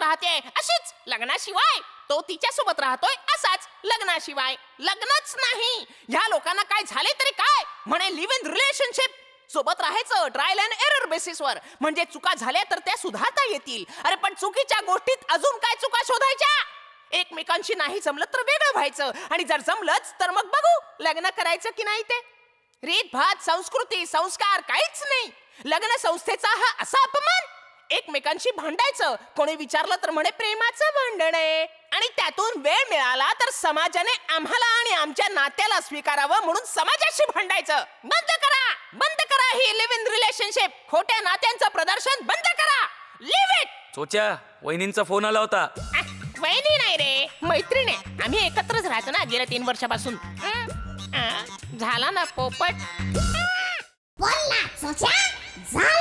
राहते अशीच लग्नाशिवाय, तो तिच्यासोबत राहतोय असाच लग्नाशिवाय. लग्नच नाही. ह्या लोकांना काय झाले तरी काय, म्हणे लिव्ह इन रिलेशनशिप सोबत राहायचं ट्रायल अँड एरर बेसिसवर, म्हणजे चुका झाल्या तर त्या सुधारता येतील. अरे पण चुकीच्या गोष्टीत अजून काय चुका शोधायच्या? एकमेकांशी नाही जमलं तर वेगळं व्हायचं, आणि जर जमलंच तर मग बघू लग्न करायचं की नाही ते. रीतभात, संस्कृती, संस्कार काहीच नाही. लग्न संस्थेचा हा असा अपमान. एकमेकांशी भांडायचं, कोणी विचारलं तर म्हणे प्रेमाचं भांडण आहे, आणि त्यातून वेळ मिळाला तर समाजाने आम्हाला आणि आमच्या नात्याला स्वीकारावं म्हणून समाजाशी भांडायचं. बंद करा ही लिव्ह इन रिलेशनशिप. खोट्या नात्यांचं प्रदर्शन बंद करा. Leave it. सोच्या वहिनींचा फोन आला होता. वहिनी नाही रे, मैत्रीण आहे. आम्ही एकत्रच राहतो ना गेल्या 3 वर्षापासून. झाला ना पोपट. बोल ना सोच्या, झालं